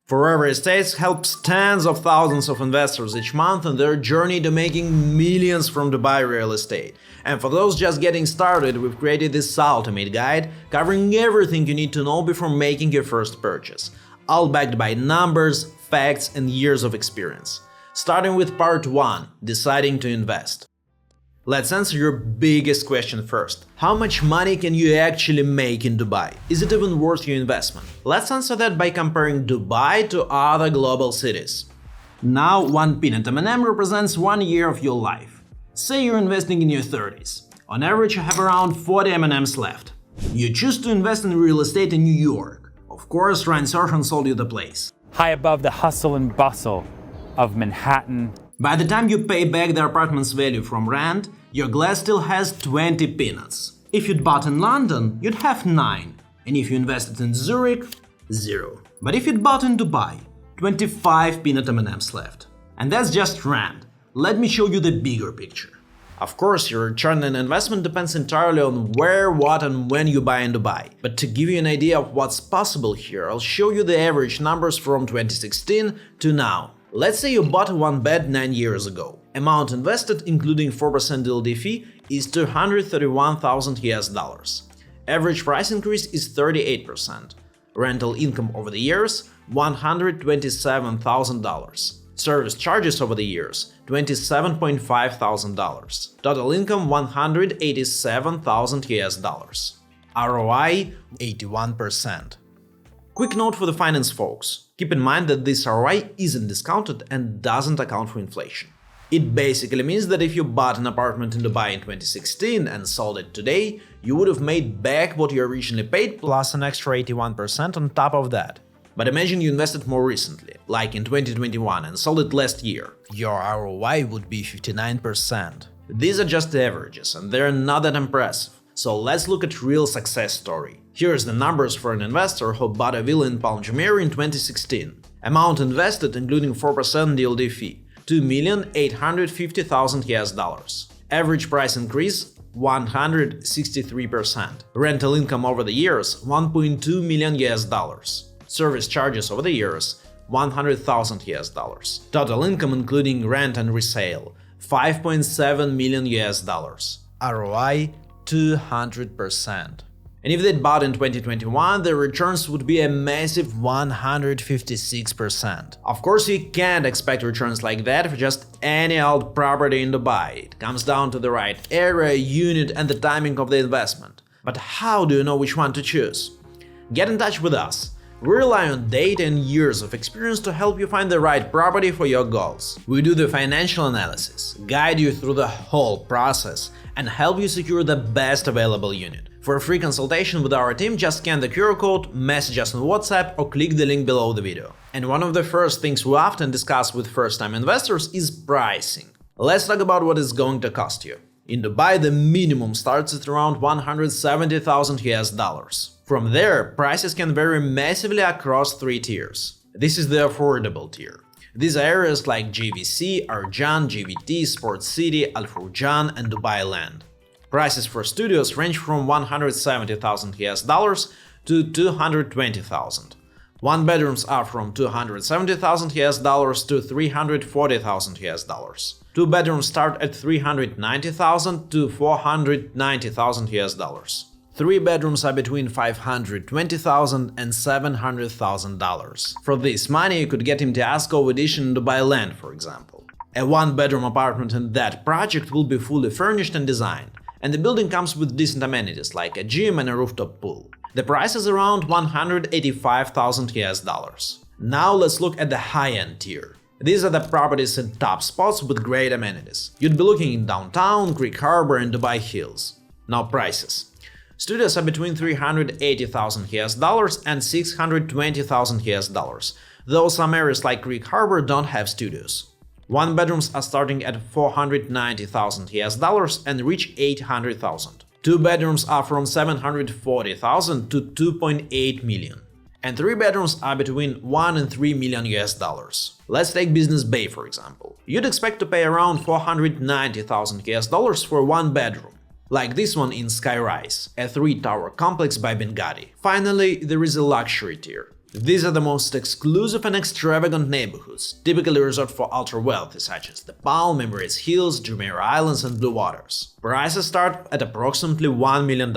Forever Estates helps tens of thousands of investors each month on their journey to making millions from Dubai real estate. And for those just getting started, we've created this ultimate guide covering everything you need to know before making your first purchase, all backed by numbers, facts, and years of experience. Starting with part 1, deciding to invest. Let's answer your biggest question first. How much money can you actually make in Dubai? Is it even worth your investment? Let's answer that by comparing Dubai to other global cities. Now, one peanut M&M represents 1 year of your life. Say you're investing in your 30s. On average, you have around 40 M&Ms left. You choose to invest in real estate in New York. Of course, Ryan Serhant sold you the place. High above the hustle and bustle of Manhattan. By the time you pay back the apartment's value from rent, your glass still has 20 peanuts. If you'd bought in London, you'd have 9. And if you invested in Zurich, 0. But if you'd bought in Dubai, 25 peanut M&Ms left. And that's just rent. Let me show you the bigger picture. Of course, your return on investment depends entirely on where, what, and when you buy in Dubai. But to give you an idea of what's possible here, I'll show you the average numbers from 2016 to now. Let's say you bought a one-bed 9 years ago. Amount invested, including 4% DLD fee, is $231,000. Average price increase is 38%. Rental income over the years, $127,000. Service charges over the years, $27,500. Total income, $187,000. ROI, 81%. Quick note for the finance folks. Keep in mind that this ROI isn't discounted and doesn't account for inflation. It basically means that if you bought an apartment in Dubai in 2016 and sold it today, you would have made back what you originally paid plus an extra 81% on top of that. But imagine you invested more recently, like in 2021, and sold it last year. Your ROI would be 59%. These are just the averages, and they're not that impressive. So let's look at real success story. Here's the numbers for an investor who bought a villa in Palm Jumeirah in 2016. Amount invested, including 4% DLD fee, $2,850,000. Average price increase, 163%. Rental income over the years, $1.2 million. Service charges over the years, $100,000. Total income including rent and resale, $5.7 million. ROI, 200%. And if they'd bought in 2021, the returns would be a massive 156%. Of course, you can't expect returns like that for just any old property in Dubai. It comes down to the right area, unit, and the timing of the investment. But how do you know which one to choose? Get in touch with us. We rely on data and years of experience to help you find the right property for your goals. We do the financial analysis, guide you through the whole process, and help you secure the best available unit. For a free consultation with our team, just scan the QR code, message us on WhatsApp, or click the link below the video. And one of the first things we often discuss with first-time investors is pricing. Let's talk about what it's going to cost you. In Dubai, the minimum starts at around $170,000. From there, prices can vary massively across 3 tiers. This is the affordable tier. These are areas like JVC, Arjan, GVT, Sports City, Al Furjan, and Dubai Land. Prices for studios range from $170,000 to $220,000. One bedrooms are from $270,000 to $340,000. Two bedrooms start at $390,000 to $490,000. Three bedrooms are between $520,000 and $700,000. For this money, you could get into Ascov Edition in Dubai Land, for example. A one-bedroom apartment in that project will be fully furnished and designed, and the building comes with decent amenities like a gym and a rooftop pool. The price is around $185,000. Now let's look at the high-end tier. These are the properties in top spots with great amenities. You'd be looking in downtown, Greek Harbor, and Dubai Hills. Now prices. Studios are between $380,000 and $620,000, though some areas like Greek Harbor don't have studios. One bedrooms are starting at $490,000 and reach $800,000. Two bedrooms are from $740,000 to $2.8 million. And three bedrooms are between $1 and $3 million. Let's take Business Bay, for example. You'd expect to pay around $490,000 for one bedroom, like this one in Skyrise, a 3-tower complex by Bengati. Finally, there is a luxury tier. These are the most exclusive and extravagant neighborhoods, typically reserved for ultra-wealthy such as the Palm, Emirates Hills, Jumeirah Islands and Blue Waters. Prices start at approximately $1 million.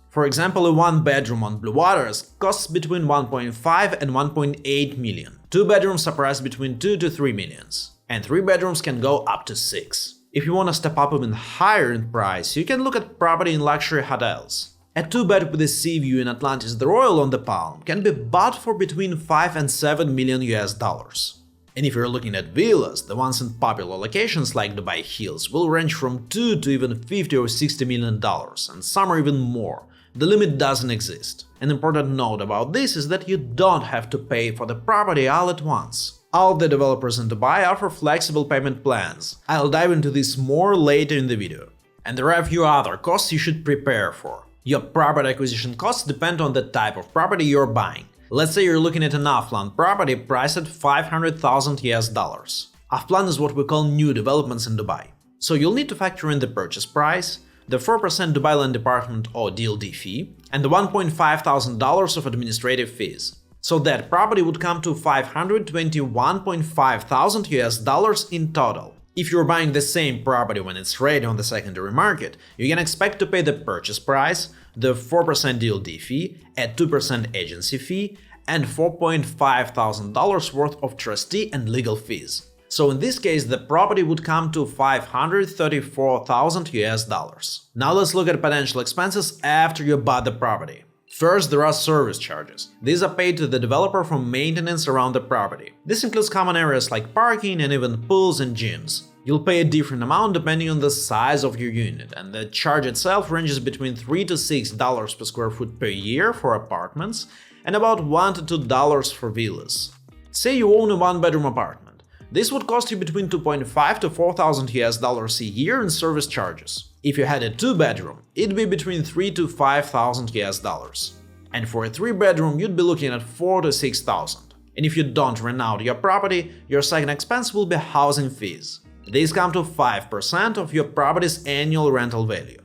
For example, a one-bedroom on Blue Waters costs between 1.5 and 1.8 million. Two bedrooms are priced between 2 to 3 millions. And 3 bedrooms can go up to 6. If you want to step up even higher in price, you can look at property in luxury hotels. A 2-bed with a sea view in Atlantis The Royal on the Palm can be bought for between 5 and 7 million US dollars. And if you're looking at villas, the ones in popular locations like Dubai Hills will range from 2 to even 50 or 60 million dollars, and some are even more. The limit doesn't exist. An important note about this is that you don't have to pay for the property all at once. All the developers in Dubai offer flexible payment plans. I'll dive into this more later in the video. And there are a few other costs you should prepare for. Your property acquisition costs depend on the type of property you're buying. Let's say you're looking at an off-plan property priced at 500,000 US dollars. Off-plan is what we call new developments in Dubai. So you'll need to factor in the purchase price, the 4% Dubai Land Department or DLD fee, and the $1,500 of administrative fees. So that property would come to 521.5 thousand US dollars in total. If you're buying the same property when it's ready on the secondary market, you can expect to pay the purchase price, the 4% DLD fee, a 2% agency fee, and $4.5 thousand worth of trustee and legal fees. So in this case, the property would come to 534,000 US dollars. Now let's look at potential expenses after you bought the property. First, there are service charges. These are paid to the developer for maintenance around the property. This includes common areas like parking and even pools and gyms. You'll pay a different amount depending on the size of your unit, and the charge itself ranges between $3 to $6 per square foot per year for apartments and about $1 to $2 for villas. Say you own a one-bedroom apartment. This would cost you between 2.5 to 4,000 US dollars a year in service charges. If you had a 2-bedroom, it'd be between 3 to 5,000 US dollars. And for a 3-bedroom, you'd be looking at 4 to 6,000. And if you don't rent out your property, your second expense will be housing fees. These come to 5% of your property's annual rental value.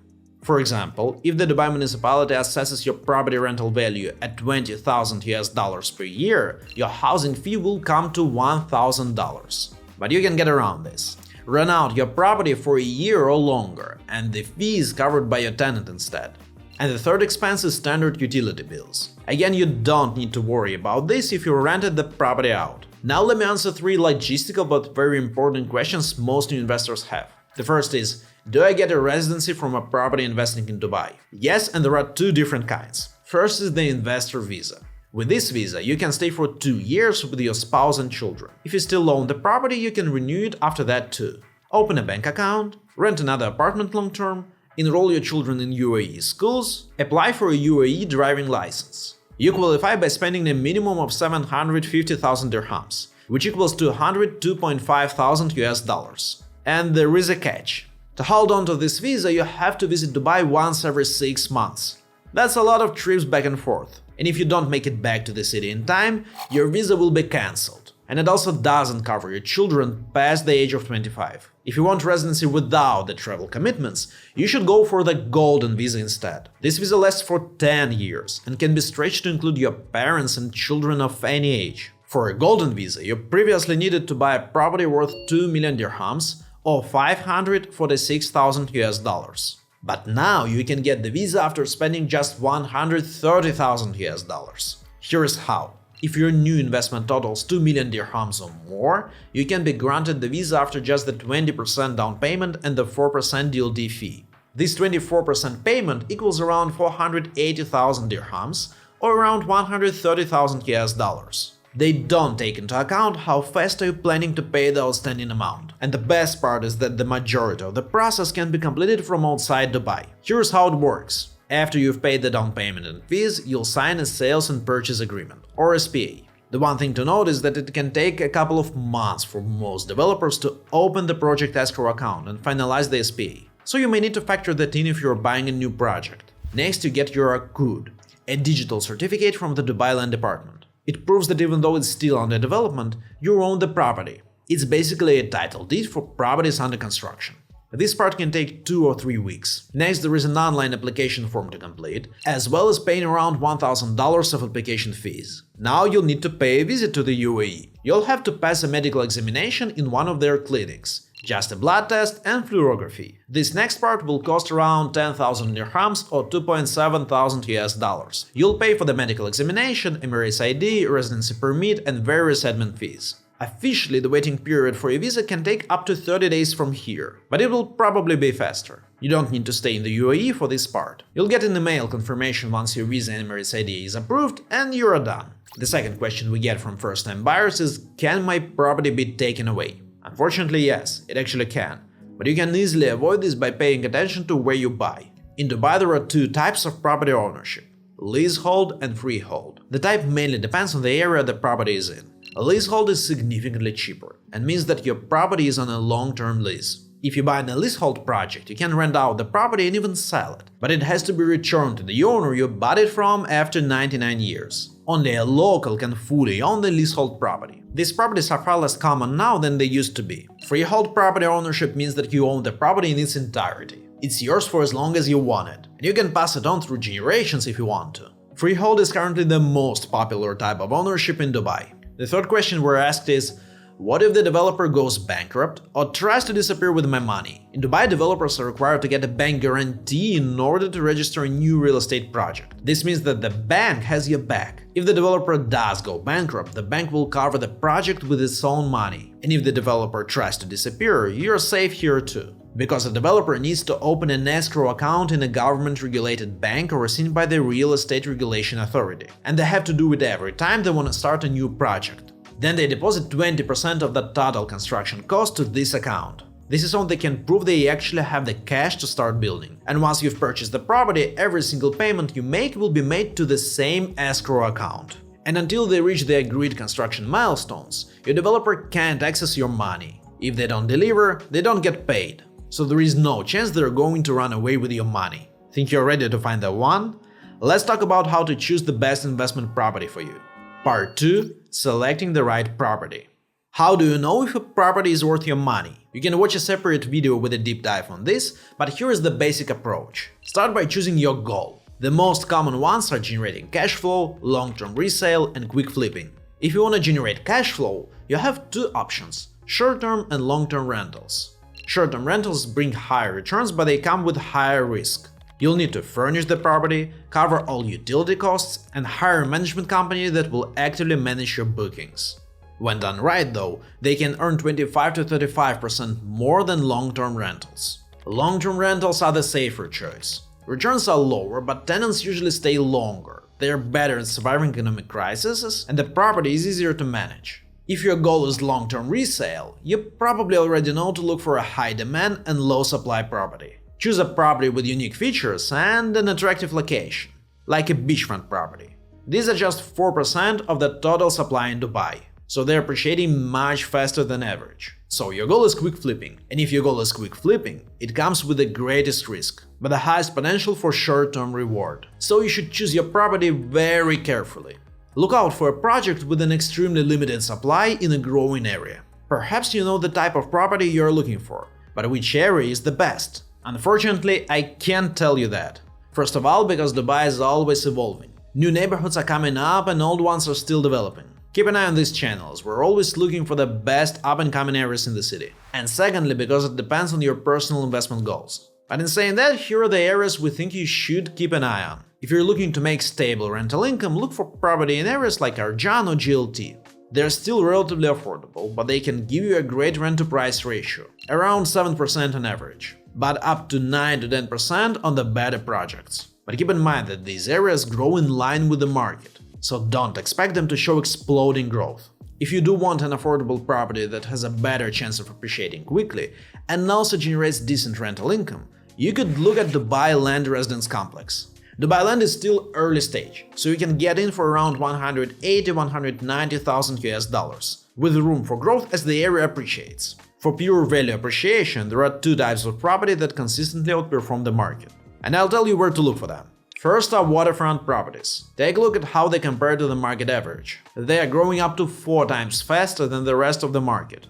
For example, if the Dubai municipality assesses your property rental value at 20,000 US dollars per year, your housing fee will come to $1,000. But you can get around this. Rent out your property for a year or longer, and the fee is covered by your tenant instead. And the third expense is standard utility bills. Again, you don't need to worry about this if you rented the property out. Now let me answer 3 logistical but very important questions most new investors have. The first is, do I get a residency from a property investing in Dubai? Yes, and there are 2 different kinds. First is the investor visa. With this visa, you can stay for 2 years with your spouse and children. If you still own the property, you can renew it after that too. Open a bank account, rent another apartment long-term, enroll your children in UAE schools, apply for a UAE driving license. You qualify by spending a minimum of 750,000 dirhams, which equals to 102.5 thousand US dollars. And there is a catch. To hold on to this visa, you have to visit Dubai once every 6 months. That's a lot of trips back and forth. And if you don't make it back to the city in time, your visa will be cancelled. And it also doesn't cover your children past the age of 25. If you want residency without the travel commitments, you should go for the golden visa instead. This visa lasts for 10 years and can be stretched to include your parents and children of any age. For a golden visa, you previously needed to buy a property worth 2 million dirhams or 546,000 US dollars. But now you can get the visa after spending just 130,000 US dollars. Here's how. If your new investment totals 2 million dirhams or more, you can be granted the visa after just the 20% down payment and the 4% DLD fee. This 24% payment equals around 480,000 dirhams or around 130,000 US dollars. They don't take into account how fast are you planning to pay the outstanding amount. And the best part is that the majority of the process can be completed from outside Dubai. Here's how it works. After you've paid the down payment and fees, you'll sign a sales and purchase agreement, or SPA. The one thing to note is that it can take a couple of months for most developers to open the project escrow account and finalize the SPA. So you may need to factor that in if you're buying a new project. Next, you get your Akud, a digital certificate from the Dubai Land Department. It proves that even though it's still under development, you own the property. It's basically a title deed for properties under construction. This part can take 2 or 3 weeks. Next, there is an online application form to complete, as well as paying around $1,000 of application fees. Now you'll need to pay a visit to the UAE. You'll have to pass a medical examination in one of their clinics, just a blood test and fluorography. This next part will cost around 10,000 dirhams or 2,700 US dollars. You'll pay for the medical examination, Emirates ID, residency permit and various admin fees. Officially, the waiting period for your visa can take up to 30 days from here, but it will probably be faster. You don't need to stay in the UAE for this part. You'll get an email confirmation once your visa and Emirates ID is approved, and you're done. The second question we get from first-time buyers is, can my property be taken away? Unfortunately, yes, it actually can. But you can easily avoid this by paying attention to where you buy. In Dubai, there are 2 types of property ownership: leasehold and freehold. The type mainly depends on the area the property is in. A leasehold is significantly cheaper and means that your property is on a long-term lease. If you buy a leasehold project, you can rent out the property and even sell it, but it has to be returned to the owner you bought it from after 99 years. Only a local can fully own the leasehold property. These properties are far less common now than they used to be. Freehold property ownership means that you own the property in its entirety. It's yours for as long as you want it, and you can pass it on through generations if you want to. Freehold is currently the most popular type of ownership in Dubai. The third question we're asked is, what if the developer goes bankrupt or tries to disappear with my money? In Dubai, developers are required to get a bank guarantee in order to register a new real estate project. This means that the bank has your back. If the developer does go bankrupt, the bank will cover the project with its own money. And if the developer tries to disappear, you're safe here too. Because the developer needs to open an escrow account in a government-regulated bank overseen by the Real Estate Regulation Authority. And they have to do it every time they want to start a new project. Then they deposit 20% of the total construction cost to this account. This is so they can prove they actually have the cash to start building. And once you've purchased the property, every single payment you make will be made to the same escrow account. And until they reach the agreed construction milestones, your developer can't access your money. If they don't deliver, they don't get paid. So there is no chance they're going to run away with your money. Think you're ready to find the one? Let's talk about how to choose the best investment property for you. Part 2. Selecting the right property. How do you know if a property is worth your money? You can watch a separate video with a deep dive on this, but here is the basic approach. Start by choosing your goal. The most common ones are generating cash flow, long-term resale, and quick flipping. If you want to generate cash flow, you have 2 options: short-term and long-term rentals. Short-term rentals bring higher returns, but they come with higher risk. You'll need to furnish the property, cover all utility costs, and hire a management company that will actively manage your bookings. When done right though, they can earn 25 to 35% more than long-term rentals. Long-term rentals are the safer choice. Returns are lower, but tenants usually stay longer. They are better at surviving economic crises, and the property is easier to manage. If your goal is long-term resale, you probably already know to look for a high-demand and low-supply property. Choose a property with unique features and an attractive location, like a beachfront property. These are just 4% of the total supply in Dubai, so they're appreciating much faster than average. So your goal is quick flipping, and if your goal is quick flipping, it comes with the greatest risk, but the highest potential for short-term reward. So you should choose your property very carefully. Look out for a project with an extremely limited supply in a growing area. Perhaps you know the type of property you're looking for, but which area is the best? Unfortunately, I can't tell you that. First of all, because Dubai is always evolving. New neighborhoods are coming up and old ones are still developing. Keep an eye on these channels, we're always looking for the best up-and-coming areas in the city. And secondly, because it depends on your personal investment goals. But in saying that, here are the areas we think you should keep an eye on. If you're looking to make stable rental income, look for property in areas like Arjan or GLT. They're still relatively affordable, but they can give you a great rent-to-price ratio, around 7% on average, but up to 9 to 10% on the better projects. But keep in mind that these areas grow in line with the market, so don't expect them to show exploding growth. If you do want an affordable property that has a better chance of appreciating quickly and also generates decent rental income, you could look at Dubai Land Residence Complex. Dubai Land is still early stage, so you can get in for around 180–190,000 US dollars, with room for growth as the area appreciates. For pure value appreciation, there are 2 types of property that consistently outperform the market, and I'll tell you where to look for them. First are waterfront properties. Take a look at how they compare to the market average. They are growing up to 4 times faster than the rest of the market.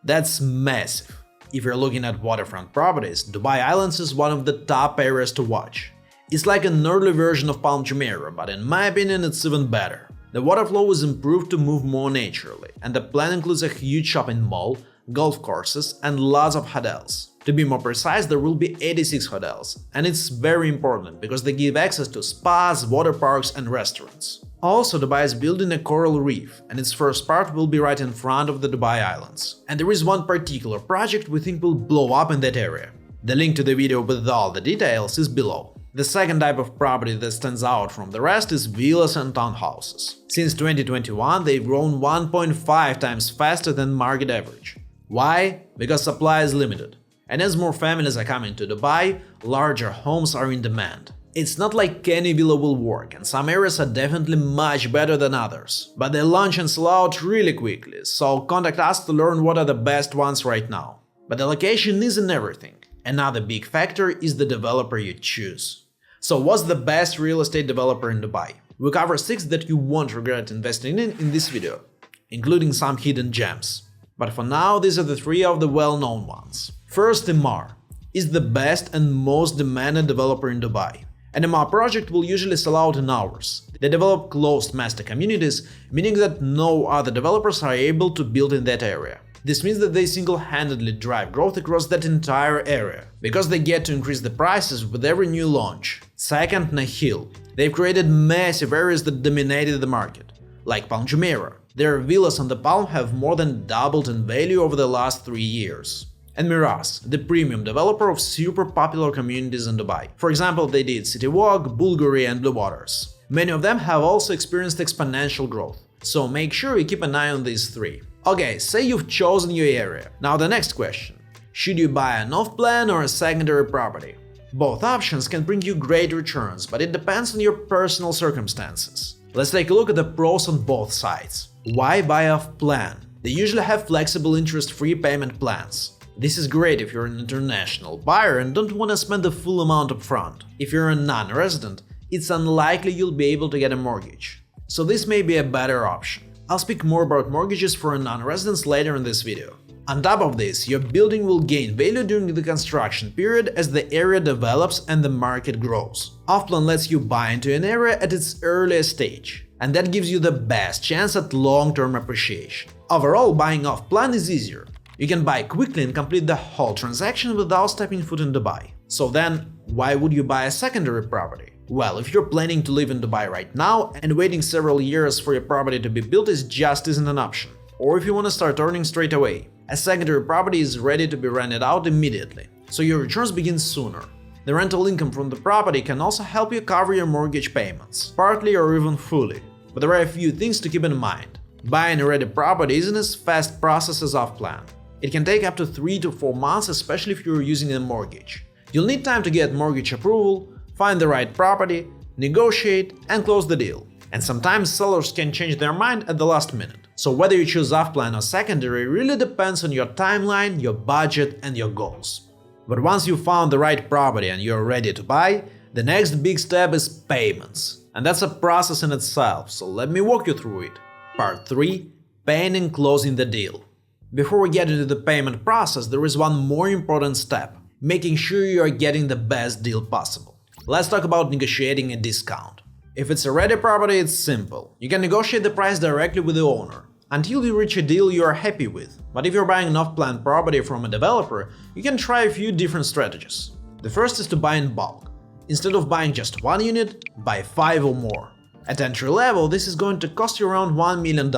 That's massive. If you're looking at waterfront properties, Dubai Islands is one of the top areas to watch. It's like an early version of Palm Jumeirah, but in my opinion it's even better. The water flow is improved to move more naturally, and the plan includes a huge shopping mall, golf courses, and lots of hotels. To be more precise, there will be 86 hotels, and it's very important because they give access to spas, water parks, and restaurants. Also, Dubai is building a coral reef, and its first part will be right in front of the Dubai Islands. And there is one particular project we think will blow up in that area. The link to the video with all the details is below. The second type of property that stands out from the rest is villas and townhouses. Since 2021, they've grown 1.5 times faster than market average. Why? Because supply is limited. And as more families are coming to Dubai, larger homes are in demand. It's not like any villa will work, and some areas are definitely much better than others. But they launch and sell out really quickly, so contact us to learn what are the best ones right now. But the location isn't everything. Another big factor is the developer you choose. So what's the best real estate developer in Dubai? We cover 6 that you won't regret investing in this video, including some hidden gems. But for now, these are the 3 of the well-known ones. First, Emaar is the best and most demanded developer in Dubai. An Emaar project will usually sell out in hours. They develop closed master communities, meaning that no other developers are able to build in that area. This means that they single-handedly drive growth across that entire area, because they get to increase the prices with every new launch. Second, Nakheel. They've created massive areas that dominated the market, like Palm Jumeirah. Their villas on the Palm have more than doubled in value over the last 3 years. And Miraas, the premium developer of super popular communities in Dubai. For example, they did City Walk, Bulgari, and Blue Waters. Many of them have also experienced exponential growth, so make sure you keep an eye on these 3. Okay, say you've chosen your area. Now the next question. Should you buy an off-plan or a secondary property? Both options can bring you great returns, but it depends on your personal circumstances. Let's take a look at the pros on both sides. Why buy off-plan? They usually have flexible interest-free payment plans. This is great if you're an international buyer and don't want to spend the full amount up front. If you're a non-resident, it's unlikely you'll be able to get a mortgage. So this may be a better option. I'll speak more about mortgages for non-residents later in this video. On top of this, your building will gain value during the construction period as the area develops and the market grows. Off-plan lets you buy into an area at its earliest stage, and that gives you the best chance at long-term appreciation. Overall, buying off-plan is easier. You can buy quickly and complete the whole transaction without stepping foot in Dubai. So then, why would you buy a secondary property? Well, if you're planning to live in Dubai right now and waiting several years for your property to be built just isn't an option. Or if you want to start earning straight away, a secondary property is ready to be rented out immediately, so your returns begin sooner. The rental income from the property can also help you cover your mortgage payments, partly or even fully. But there are a few things to keep in mind. Buying a ready property isn't as fast process as off-plan. It can take up to 3 to 4 months, especially if you're using a mortgage. You'll need time to get mortgage approval, find the right property, negotiate, and close the deal. And sometimes sellers can change their mind at the last minute. So whether you choose off-plan or secondary really depends on your timeline, your budget, and your goals. But once you've found the right property and you're ready to buy, the next big step is payments. And that's a process in itself, so let me walk you through it. Part 3: Paying and closing the deal. Before we get into the payment process, there is one more important step: making sure you are getting the best deal possible. Let's talk about negotiating a discount. If it's a ready property, it's simple. You can negotiate the price directly with the owner, until you reach a deal you are happy with. But if you're buying an off-plan property from a developer, you can try a few different strategies. The first is to buy in bulk. Instead of buying just 1 unit, buy 5 or more. At entry level, this is going to cost you around $1 million.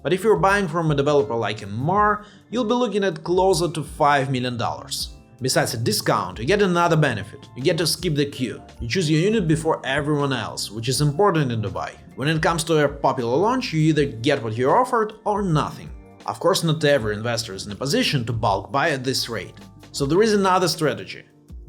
But if you're buying from a developer like Emaar, you'll be looking at closer to $5 million. Besides a discount, you get another benefit. You get to skip the queue. You choose your unit before everyone else, which is important in Dubai. When it comes to a popular launch, you either get what you're offered or nothing. Of course, not every investor is in a position to bulk buy at this rate. So there is another strategy: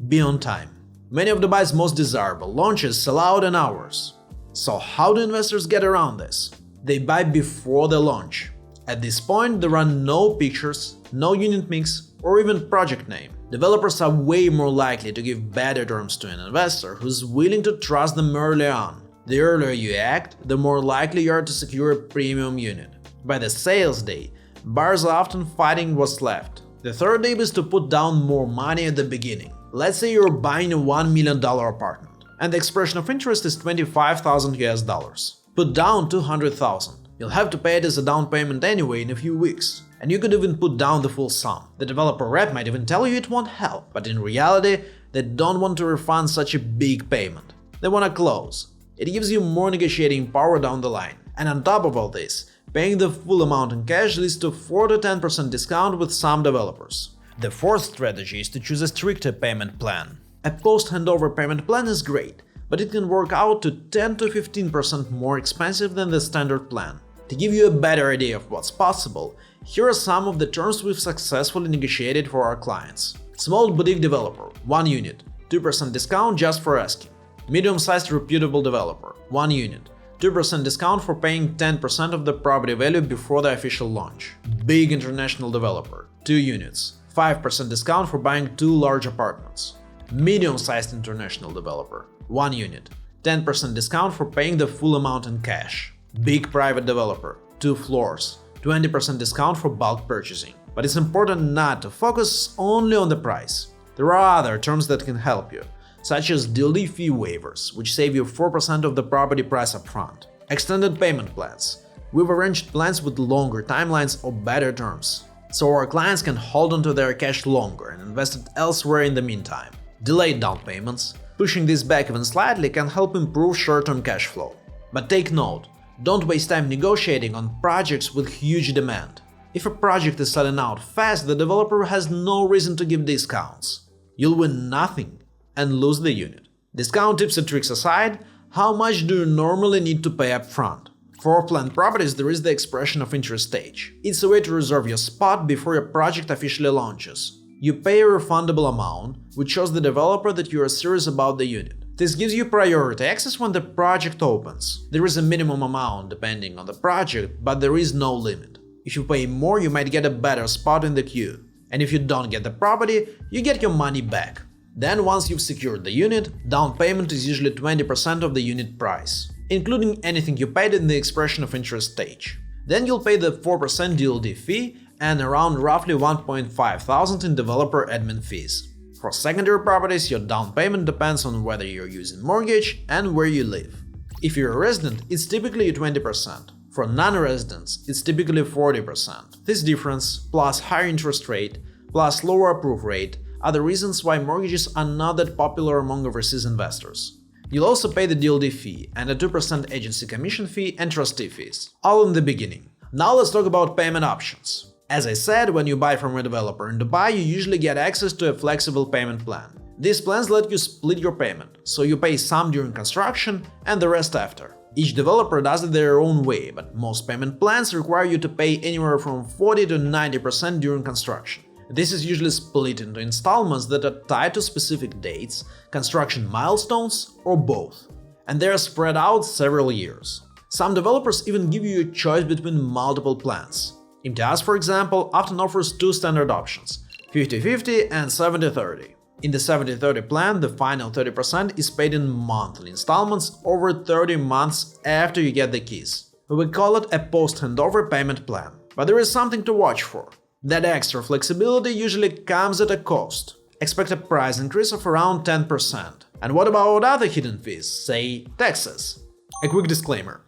be on time. Many of Dubai's most desirable launches sell out in hours. So how do investors get around this? They buy before the launch. At this point, there are no pictures, no unit mix, or even project name. Developers are way more likely to give better terms to an investor who's willing to trust them early on. The earlier you act, the more likely you are to secure a premium unit. By the sales day, buyers are often fighting what's left. The third tip is to put down more money at the beginning. Let's say you're buying a $1 million apartment, and the expression of interest is 25,000 US dollars. Put down 200,000. You'll have to pay it as a down payment anyway in a few weeks. And you could even put down the full sum. The developer rep might even tell you it won't help, but in reality, they don't want to refund such a big payment. They want to close. It gives you more negotiating power down the line. And on top of all this, paying the full amount in cash leads to 4 to 10% discount with some developers. The fourth strategy is to choose a stricter payment plan. A post-handover payment plan is great, but it can work out to 10 to 15% more expensive than the standard plan. To give you a better idea of what's possible, here are some of the terms we've successfully negotiated for our clients. Small boutique developer, 1 unit, 2% discount just for asking. Medium-sized reputable developer, 1 unit, 2% discount for paying 10% of the property value before the official launch. Big international developer, 2 units, 5% discount for buying 2 large apartments. Medium-sized international developer, 1 unit, 10% discount for paying the full amount in cash. Big private developer, 2 floors, 20% discount for bulk purchasing. But it's important not to focus only on the price. There are other terms that can help you, such as DLD fee waivers, which save you 4% of the property price upfront. Extended payment plans. We've arranged plans with longer timelines or better terms, so our clients can hold onto their cash longer and invest it elsewhere in the meantime. Delayed down payments. Pushing this back even slightly can help improve short-term cash flow. But take note, don't waste time negotiating on projects with huge demand. If a project is selling out fast, the developer has no reason to give discounts. You'll win nothing and lose the unit. Discount tips and tricks aside, how much do you normally need to pay up front? For planned properties, there is the expression of interest stage. It's a way to reserve your spot before your project officially launches. You pay a refundable amount, which shows the developer that you are serious about the unit. This gives you priority access when the project opens. There is a minimum amount depending on the project, but there is no limit. If you pay more, you might get a better spot in the queue. And if you don't get the property, you get your money back. Then once you've secured the unit, down payment is usually 20% of the unit price, including anything you paid in the expression of interest stage. Then you'll pay the 4% DLD fee and around roughly 1.5 thousand in developer admin fees. For secondary properties, your down payment depends on whether you're using mortgage and where you live. If you're a resident, it's typically 20%. For non-residents, it's typically 40%. This difference, plus higher interest rate, plus lower approve rate, are the reasons why mortgages are not that popular among overseas investors. You'll also pay the DLD fee and a 2% agency commission fee and trustee fees, all in the beginning. Now let's talk about payment options. As I said, when you buy from a developer in Dubai, you usually get access to a flexible payment plan. These plans let you split your payment, so you pay some during construction and the rest after. Each developer does it their own way, but most payment plans require you to pay anywhere from 40 to 90% during construction. This is usually split into installments that are tied to specific dates, construction milestones, or both, and they are spread out several years. Some developers even give you a choice between multiple plans. Imtiaz, for example, often offers 2 standard options, 50/50 and 70/30. In the 70/30 plan, the final 30% is paid in monthly installments over 30 months after you get the keys. We call it a post-handover payment plan. But there is something to watch for. That extra flexibility usually comes at a cost. Expect a price increase of around 10%. And what about other hidden fees, say taxes? A quick disclaimer.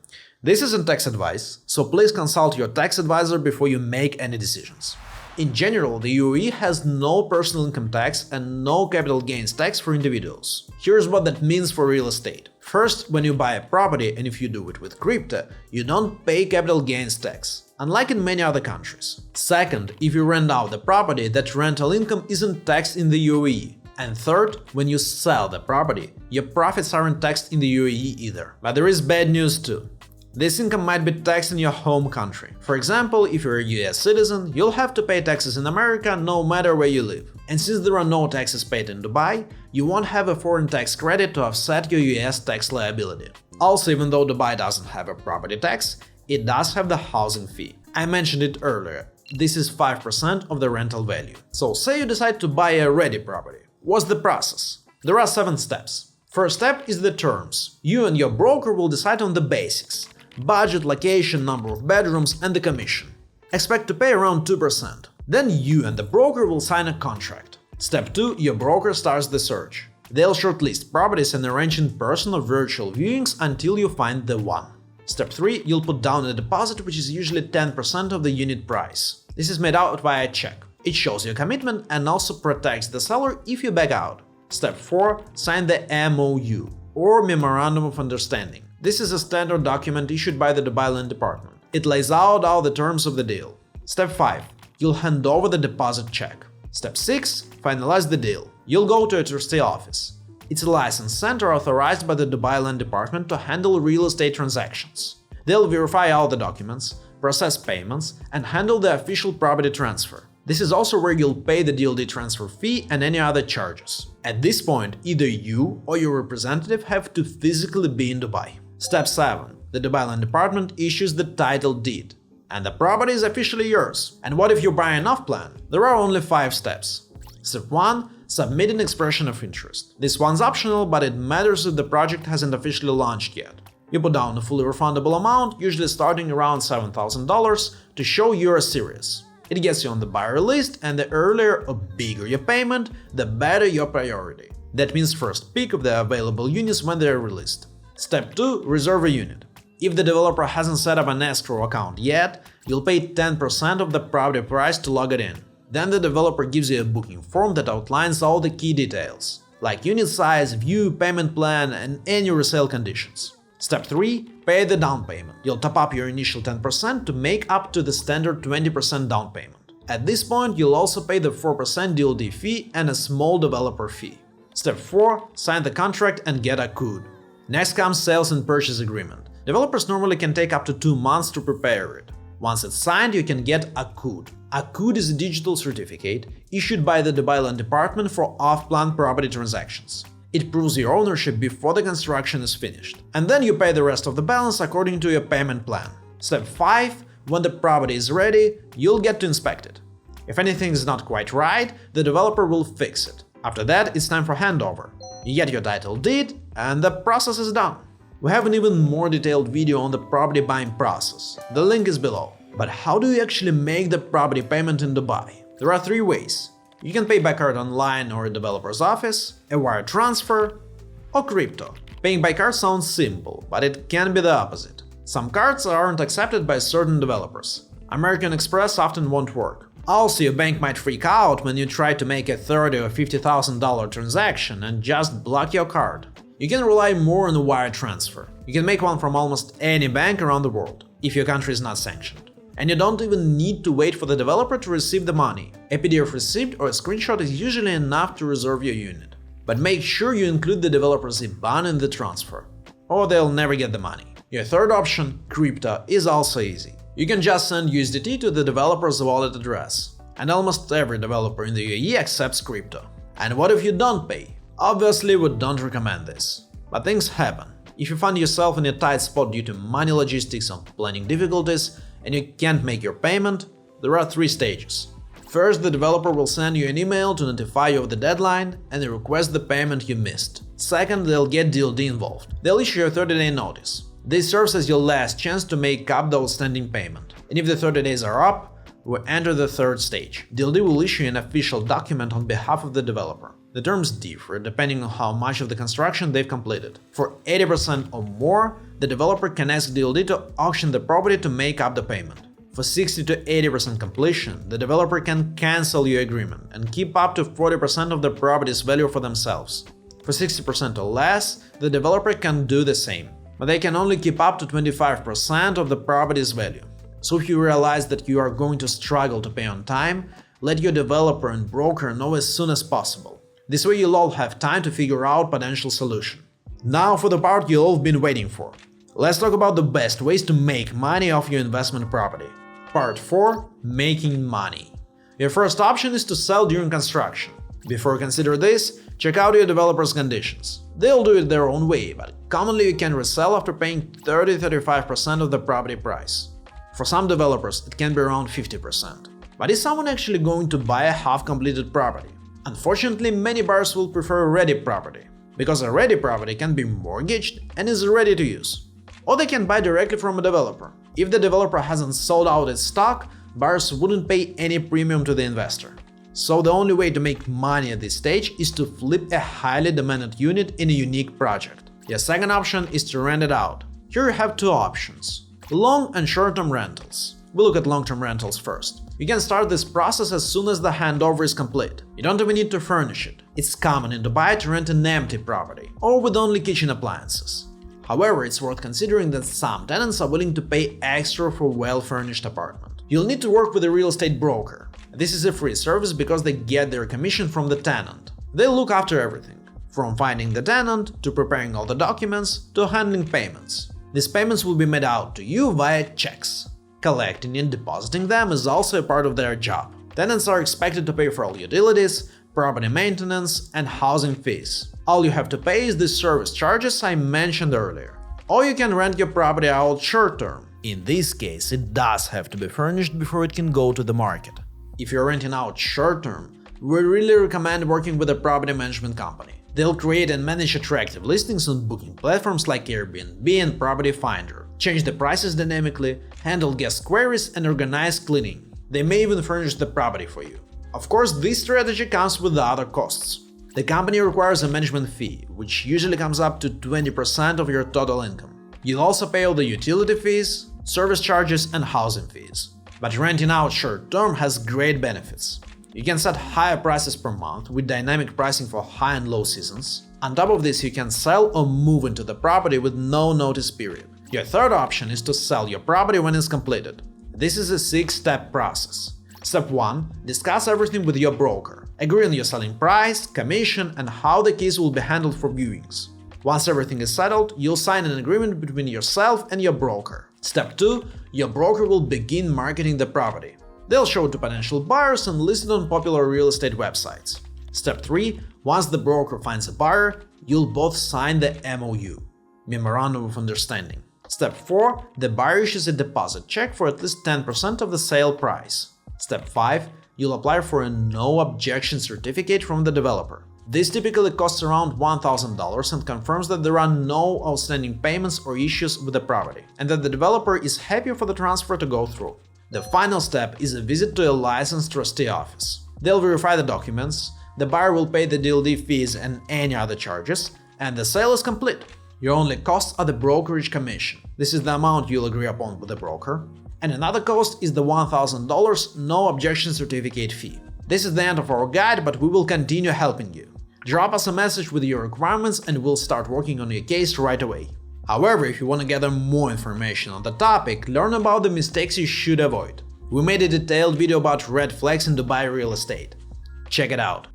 This isn't tax advice, so please consult your tax advisor before you make any decisions. In general, the UAE has no personal income tax and no capital gains tax for individuals. Here's what that means for real estate. First, when you buy a property, and if you do it with crypto, you don't pay capital gains tax, unlike in many other countries. Second, if you rent out the property, that rental income isn't taxed in the UAE. And third, when you sell the property, your profits aren't taxed in the UAE either. But there is bad news too. This income might be taxed in your home country. For example, if you're a US citizen, you'll have to pay taxes in America no matter where you live. And since there are no taxes paid in Dubai, you won't have a foreign tax credit to offset your US tax liability. Also, even though Dubai doesn't have a property tax, it does have the housing fee. I mentioned it earlier. This is 5% of the rental value. So say you decide to buy a ready property. What's the process? There are 7 steps. First step is the terms. You and your broker will decide on the basics. Budget, location, number of bedrooms, and the commission. Expect to pay around 2%. Then you and the broker will sign a contract. Step 2. Your broker starts the search. They'll shortlist properties and arrange in-person or virtual viewings until you find the one. Step 3. You'll put down a deposit, which is usually 10% of the unit price. This is made out via check. It shows your commitment and also protects the seller if you back out. Step 4. Sign the MOU, or Memorandum of Understanding. This is a standard document issued by the Dubai Land Department. It lays out all the terms of the deal. Step 5. You'll hand over the deposit check. Step 6. Finalize the deal. You'll go to a trustee office. It's a licensed center authorized by the Dubai Land Department to handle real estate transactions. They'll verify all the documents, process payments, and handle the official property transfer. This is also where you'll pay the DLD transfer fee and any other charges. At this point, either you or your representative have to physically be in Dubai. Step 7. The Dubai Land Department issues the title deed, and the property is officially yours. And what if you buy an off-plan? There are only 5 steps. Step 1. Submit an expression of interest. This one's optional, but it matters if the project hasn't officially launched yet. You put down a fully refundable amount, usually starting around $7,000, to show you're serious. It gets you on the buyer list, and the earlier or bigger your payment, the better your priority. That means first pick of the available units when they're released. Step 2. Reserve a unit. If the developer hasn't set up an escrow account yet, you'll pay 10% of the property price to log it in. Then the developer gives you a booking form that outlines all the key details, like unit size, view, payment plan, and any resale conditions. Step 3. Pay the down payment. You'll top up your initial 10% to make up to the standard 20% down payment. At this point, you'll also pay the 4% DLD fee and a small developer fee. Step 4. Sign the contract and get a COD. Next comes sales and purchase agreement. Developers normally can take up to 2 months to prepare it. Once it's signed, you can get a COD. A COD is a digital certificate issued by the Dubai Land Department for off-plan property transactions. It proves your ownership before the construction is finished. And then you pay the rest of the balance according to your payment plan. Step 5. When the property is ready, you'll get to inspect it. If anything is not quite right, the developer will fix it. After that, it's time for handover. You get your title deed, and the process is done. We have an even more detailed video on the property buying process. The link is below. But how do you actually make the property payment in Dubai? There are 3 ways. You can pay by card online or a developer's office, a wire transfer, or crypto. Paying by card sounds simple, but it can be the opposite. Some cards aren't accepted by certain developers. American Express often won't work. Also, your bank might freak out when you try to make a $30,000 or $50,000 transaction and just block your card. You can rely more on a wire transfer. You can make one from almost any bank around the world, if your country is not sanctioned. And you don't even need to wait for the developer to receive the money. A PDF receipt or a screenshot is usually enough to reserve your unit. But make sure you include the developer's IBAN in the transfer, or they'll never get the money. Your third option, crypto, is also easy. You can just send USDT to the developer's wallet address. And almost every developer in the UAE accepts crypto. And what if you don't pay? Obviously, we don't recommend this. But things happen. If you find yourself in a tight spot due to money logistics or planning difficulties, and you can't make your payment, there are 3 stages. First, the developer will send you an email to notify you of the deadline and request the payment you missed. Second, they'll get DLD involved. They'll issue you a 30-day notice. This serves as your last chance to make up the outstanding payment. And if the 30 days are up, we enter the third stage. DLD will issue an official document on behalf of the developer. The terms differ depending on how much of the construction they've completed. For 80% or more, the developer can ask DLD to auction the property to make up the payment. For 60 to 80% completion, the developer can cancel your agreement and keep up to 40% of the property's value for themselves. For 60% or less, the developer can do the same, but they can only keep up to 25% of the property's value. So if you realize that you are going to struggle to pay on time, let your developer and broker know as soon as possible. This way you'll all have time to figure out potential solution. Now for the part you've all been waiting for. Let's talk about the best ways to make money off your investment property. Part 4. Making money. Your first option is to sell during construction. Before you consider this, check out your developer's conditions. They'll do it their own way, but commonly you can resell after paying 30–35% of the property price. For some developers, it can be around 50%. But is someone actually going to buy a half-completed property? Unfortunately, many buyers will prefer a ready property, because a ready property can be mortgaged and is ready to use. Or they can buy directly from a developer. If the developer hasn't sold out its stock, buyers wouldn't pay any premium to the investor. So the only way to make money at this stage is to flip a highly demanded unit in a unique project. Your second option is to rent it out. Here you have two options: long and short-term rentals. We'll look at long-term rentals first. You can start this process as soon as the handover is complete. You don't even need to furnish it. It's common in Dubai to rent an empty property, or with only kitchen appliances. However, it's worth considering that some tenants are willing to pay extra for a well-furnished apartment. You'll need to work with a real estate broker. This is a free service because they get their commission from the tenant. They'll look after everything, from finding the tenant, to preparing all the documents, to handling payments. These payments will be made out to you via checks. Collecting and depositing them is also a part of their job. Tenants are expected to pay for all utilities, property maintenance, and housing fees. All you have to pay is the service charges I mentioned earlier. Or you can rent your property out short-term. In this case, it does have to be furnished before it can go to the market. If you're renting out short-term, we really recommend working with a property management company. They'll create and manage attractive listings on booking platforms like Airbnb and Property Finder, change the prices dynamically, handle guest queries, and organize cleaning. They may even furnish the property for you. Of course, this strategy comes with other costs. The company requires a management fee, which usually comes up to 20% of your total income. You'll also pay all the utility fees, service charges, and housing fees. But renting out short-term has great benefits. You can set higher prices per month with dynamic pricing for high and low seasons. On top of this, you can sell or move into the property with no notice period. Your third option is to sell your property when it's completed. This is a 6-step process. Step 1. Discuss everything with your broker. Agree on your selling price, commission, and how the keys will be handled for viewings. Once everything is settled, you'll sign an agreement between yourself and your broker. Step 2. Your broker will begin marketing the property. They'll show it to potential buyers and list it on popular real estate websites. Step 3. Once the broker finds a buyer, you'll both sign the MOU, Memorandum of Understanding. Step 4. The buyer issues a deposit check for at least 10% of the sale price. Step 5. You'll apply for a no objection certificate from the developer. This typically costs around $1,000 and confirms that there are no outstanding payments or issues with the property, and that the developer is happy for the transfer to go through. The final step is a visit to a licensed trustee office. They'll verify the documents, the buyer will pay the DLD fees and any other charges, and the sale is complete. Your only costs are the brokerage commission. This is the amount you'll agree upon with the broker. And another cost is the $1,000 no objection certificate fee. This is the end of our guide, but we will continue helping you. Drop us a message with your requirements and we'll start working on your case right away. However, if you want to gather more information on the topic, learn about the mistakes you should avoid. We made a detailed video about red flags in Dubai real estate. Check it out.